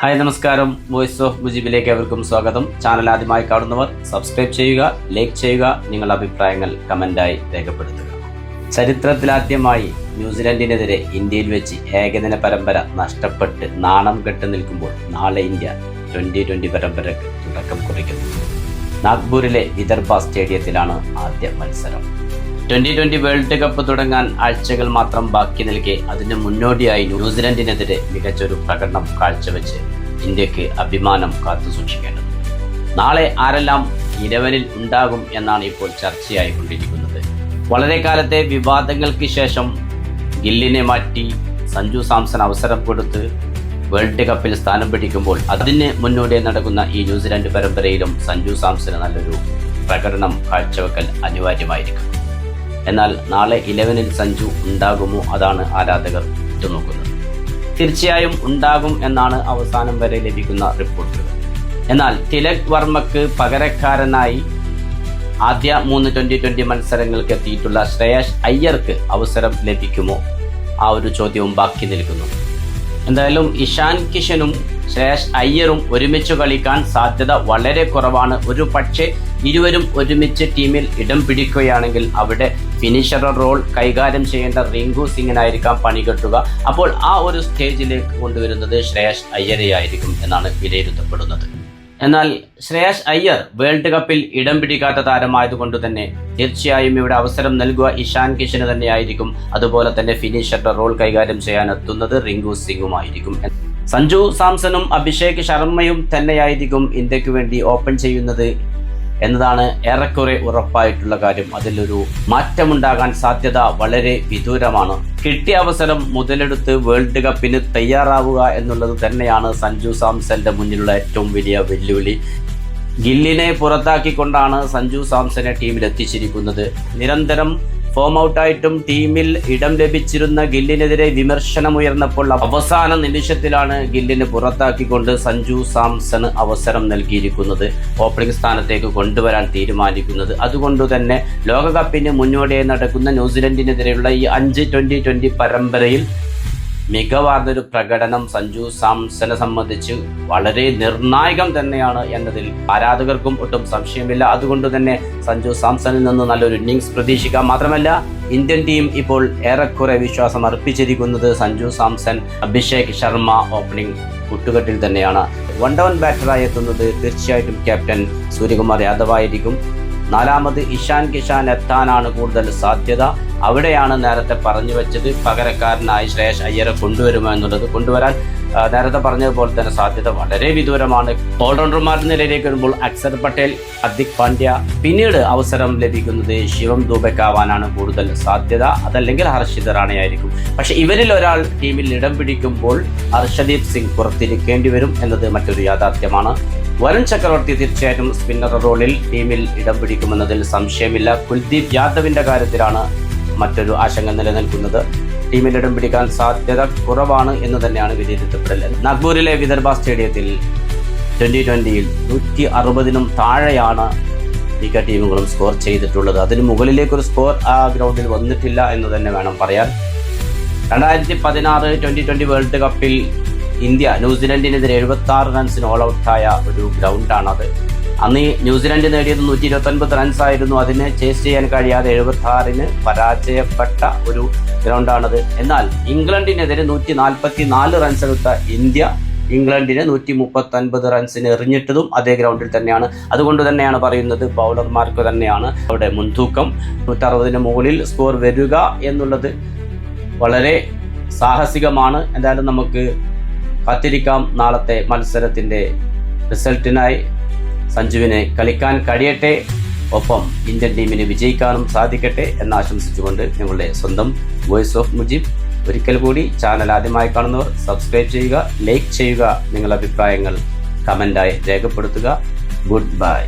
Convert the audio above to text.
Hi നമസ്കാരം. Voice of മുജീബിലേക്ക് അവർക്കും സ്വാഗതം. ചാനൽ ആദ്യമായി കാണുന്നവർ സബ്സ്ക്രൈബ് ചെയ്യുക, ലൈക്ക് ചെയ്യുക, നിങ്ങളുടെ അഭിപ്രായങ്ങൾ കമൻ്റായി രേഖപ്പെടുത്തുക. ചരിത്രത്തിലാദ്യമായി ന്യൂസിലൻഡിനെതിരെ ഇന്ത്യയിൽ വെച്ച് ഏകദിന പരമ്പര നഷ്ടപ്പെട്ട് നാണം കെട്ട് നിൽക്കുമ്പോൾ നാളെ ഇന്ത്യ 2020 പരമ്പരയ്ക്ക് തുടക്കം കുറിക്കുന്നു. നാഗ്പൂരിലെ വിദർഭ സ്റ്റേഡിയത്തിലാണ് ആദ്യ മത്സരം. 2020 വേൾഡ് കപ്പ് തുടങ്ങാൻ ആഴ്ചകൾ മാത്രം ബാക്കി നിൽക്കെ അതിന് മുന്നോടിയായി ന്യൂസിലൻഡിനെതിരെ മികച്ചൊരു പ്രകടനം കാഴ്ചവെച്ച് ഇന്ത്യക്ക് അഭിമാനം കാത്തുസൂക്ഷിക്കേണ്ടത്. നാളെ ആരെല്ലാം 11-ൽ ഉണ്ടാകും എന്നാണ് ഇപ്പോൾ ചർച്ചയായിക്കൊണ്ടിരിക്കുന്നത്. വളരെ കാലത്തെ വിവാദങ്ങൾക്ക് ശേഷം ഗില്ലിനെ മാറ്റി സഞ്ജു സാംസൺ അവസരം കൊടുത്ത് വേൾഡ് കപ്പിൽ സ്ഥാനം പിടിക്കുമ്പോൾ അതിന് മുന്നോടിയായി നടക്കുന്ന ഈ ന്യൂസിലൻഡ് പരമ്പരയിലും സഞ്ജു സാംസന് നല്ലൊരു പ്രകടനം കാഴ്ചവെക്കൽ അനിവാര്യമായിരിക്കും. എന്നാൽ നാളെ 11-ൽ സഞ്ജു ഉണ്ടാകുമോ, അതാണ് ആരാധകർ ഉറ്റുനോക്കുന്നത്. തീർച്ചയായും ഉണ്ടാകും എന്നാണ് അവസാനം വരെ ലഭിക്കുന്ന റിപ്പോർട്ടുകൾ. എന്നാൽ തിലക് വർമ്മക്ക് പകരക്കാരനായി ആദ്യ 3 2020 മത്സരങ്ങൾക്ക് എത്തിയിട്ടുള്ള ശ്രേയസ് അയ്യർക്ക് അവസരം ലഭിക്കുമോ, ആ ഒരു ചോദ്യവും ബാക്കി നിൽക്കുന്നു. എന്തായാലും ഇഷാൻ കിഷനും ശ്രേയസ് അയ്യറും ഒരുമിച്ച് കളിക്കാൻ സാധ്യത വളരെ കുറവാണ്. ഒരു പക്ഷേ ഇരുവരും ഒരുമിച്ച് ടീമിൽ ഇടം പിടിക്കുകയാണെങ്കിൽ അവിടെ ഫിനിഷർ റോൾ കൈകാര്യം ചെയ്യേണ്ട റിങ്കു സിംഗിനായിരിക്കാം പണി കെട്ടുക. അപ്പോൾ ആ ഒരു സ്റ്റേജിലേക്ക് കൊണ്ടുവരുന്നത് ശ്രേയസ് അയ്യരെയായിരിക്കും എന്നാണ് വിലയിരുത്തപ്പെടുന്നത്. എന്നാൽ ശ്രേയസ് അയ്യർ വേൾഡ് കപ്പിൽ ഇടം പിടിക്കാത്ത താരമായതുകൊണ്ട് തന്നെ തീർച്ചയായും ഇവിടെ അവസരം നൽകുക ഇഷാൻ കിഷന് തന്നെയായിരിക്കും. അതുപോലെ തന്നെ ഫിനിഷറുടെ റോൾ കൈകാര്യം ചെയ്യാനെത്തുന്നത് റിങ്കു സിംഗുമായിരിക്കും. സഞ്ജു സാംസണും അഭിഷേക് ശർമ്മയും തന്നെയായിരിക്കും ഇന്ത്യക്ക് വേണ്ടി ഓപ്പൺ ചെയ്യുന്നത് എന്നതാണ് ഏറെക്കുറെ ഉറപ്പായിട്ടുള്ള കാര്യം. അതിലൊരു മാറ്റമുണ്ടാകാൻ സാധ്യത വളരെ വിദൂരമാണ്. കിട്ടിയ അവസരം മുതലെടുത്ത് വേൾഡ് കപ്പിന് തയ്യാറാവുക എന്നുള്ളത് തന്നെയാണ് സഞ്ജു സാംസന്റെ മുന്നിലുള്ള ഏറ്റവും വലിയ വെല്ലുവിളി. ഗില്ലിനെ പുറത്താക്കിക്കൊണ്ടാണ് സഞ്ജു സാംസനെ ടീമിൽ എത്തിച്ചിരിക്കുന്നത്. നിരന്തരം ഫോം ഔട്ടായിട്ടും ടീമിൽ ഇടം ലഭിച്ചിരുന്ന ഗില്ലിനെതിരെ വിമർശനമുയർന്നപ്പോൾ അവസാന നിമിഷത്തിലാണ് ഗില്ലിനെ പുറത്താക്കിക്കൊണ്ട് സഞ്ജു സാംസണ് അവസരം നൽകിയിരിക്കുന്നത്, ഓപ്പണിംഗ് സ്ഥാനത്തേക്ക് കൊണ്ടുവരാൻ തീരുമാനിക്കുന്നത്. അതുകൊണ്ട് തന്നെ ലോകകപ്പിന് മുന്നോടിയായി നടക്കുന്ന ന്യൂസിലൻഡിനെതിരെയുള്ള ഈ 5 2020 പരമ്പരയിൽ മികവാർന്നൊരു പ്രകടനം സഞ്ജു സാംസനെ സംബന്ധിച്ച് വളരെ നിർണായകം തന്നെയാണ് എന്നതിൽ ആരാധകർക്കും ഒട്ടും സംശയമില്ല. അതുകൊണ്ട് തന്നെ സഞ്ജു സാംസണിൽ നിന്ന് നല്ലൊരു ഇന്നിങ്സ് പ്രതീക്ഷിക്കാം. മാത്രമല്ല ഇന്ത്യൻ ടീം ഇപ്പോൾ ഏറെക്കുറെ വിശ്വാസം അർപ്പിച്ചിരിക്കുന്നത് സഞ്ജു സാംസൺ, അഭിഷേക് ശർമ്മ ഓപ്പണിംഗ് കൂട്ടുകെട്ടിൽ തന്നെയാണ്. 1-down ബാറ്ററായി എത്തുന്നത് തീർച്ചയായിട്ടും ക്യാപ്റ്റൻ സൂര്യകുമാർ യാദവ് ആയിരിക്കും. 4ാമത് ഇഷാൻ കിഷാൻ എത്താനാണ് കൂടുതൽ സാധ്യത. അവിടെയാണ് നേരത്തെ പറഞ്ഞു വെച്ചത് പകരക്കാരനായി ശ്രേയസ് അയ്യരെ കൊണ്ടുവരുമോ എന്നുള്ളത്. കൊണ്ടുവരാൻ നേരത്തെ പറഞ്ഞതുപോലെ തന്നെ സാധ്യത വളരെ വിദൂരമാണ്. ഓൾറൗണ്ടർമാരുടെ നിലയിലേക്ക് വരുമ്പോൾ അക്സർ പട്ടേൽ, ഹാർദിക് പാണ്ഡ്യ, പിന്നീട് അവസരം ലഭിക്കുന്നത് ശിവം ദൂബയ്ക്കാവാനാണ് കൂടുതൽ സാധ്യത. അതല്ലെങ്കിൽ ഹർഷിത് റാണയായിരിക്കും. പക്ഷെ ഇവരിൽ ഒരാൾ ടീമിൽ ഇടം പിടിക്കുമ്പോൾ ഹർഷദീപ് സിംഗ് പുറത്തിരിക്കേണ്ടി വരും എന്നത് മറ്റൊരു യാഥാർത്ഥ്യമാണ്. വരുൺ ചക്രവർത്തി തീർച്ചയായിട്ടും സ്പിന്നർ റോളിൽ ടീമിൽ ഇടം പിടിക്കുമെന്നതിൽ സംശയമില്ല. കുൽദീപ് യാദവിന്റെ കാര്യത്തിലാണ് മറ്റൊരു ആശങ്ക നിലനിൽക്കുന്നത്. ടീമിൽ ഇടം പിടിക്കാൻ സാധ്യത കുറവാണ് എന്ന് തന്നെയാണ് വിലയിരുത്തപ്പെടൽ. നാഗ്പൂരിലെ വിദർഭ സ്റ്റേഡിയത്തിൽ 2020-ൽ 160-നും താഴെയാണ് മിക്ക ടീമുകളും സ്കോർ ചെയ്തിട്ടുള്ളത്. അതിന് മുകളിലേക്കൊരു സ്കോർ ആ ഗ്രൗണ്ടിൽ വന്നിട്ടില്ല എന്ന് തന്നെ വേണം പറയാൻ. 2016 2020 വേൾഡ് കപ്പിൽ ഇന്ത്യ ന്യൂസിലൻഡിനെതിരെ 76 റൺസിന് ഓൾ ഔട്ടായ ഒരു ഗ്രൗണ്ടാണത്. അന്ന് ന്യൂസിലൻഡ് നേടിയത് 129 റൺസ് ആയിരുന്നു. അതിനെ ചേസ് ചെയ്യാൻ കഴിയാതെ 76-ന് പരാജയപ്പെട്ട ഒരു ഗ്രൗണ്ടാണത്. എന്നാൽ ഇംഗ്ലണ്ടിനെതിരെ 144 റൺസ് എടുത്ത ഇന്ത്യ ഇംഗ്ലണ്ടിനെ 139 റൺസിന് എറിഞ്ഞിട്ടതും അതേ ഗ്രൗണ്ടിൽ തന്നെയാണ്. അതുകൊണ്ട് തന്നെയാണ് പറയുന്നത് ബൗളർമാർക്ക് തന്നെയാണ് അവിടെ മുൻതൂക്കം. 160-ന് മുകളിൽ സ്കോർ വരിക എന്നുള്ളത് വളരെ സാഹസികമാണ്. എന്തായാലും നമുക്ക് കാത്തിരിക്കാം നാളത്തെ മത്സരത്തിൻ്റെ റിസൾട്ടിനായി. സഞ്ജുവിനെ കളിക്കാൻ കഴിയട്ടെ, ഒപ്പം ഇന്ത്യൻ ടീമിന് വിജയിക്കാനും സാധിക്കട്ടെ എന്ന് ആശംസിച്ചുകൊണ്ട് നിങ്ങളുടെ സ്വന്തം വോയിസ് ഓഫ് മുജീബ്. ഒരിക്കൽ കൂടി ചാനൽ ആദ്യമായി കാണുന്നവർ സബ്സ്ക്രൈബ് ചെയ്യുക, ലൈക്ക് ചെയ്യുക, നിങ്ങളുടെ അഭിപ്രായങ്ങൾ കമൻ്റായി രേഖപ്പെടുത്തുക. Good bye.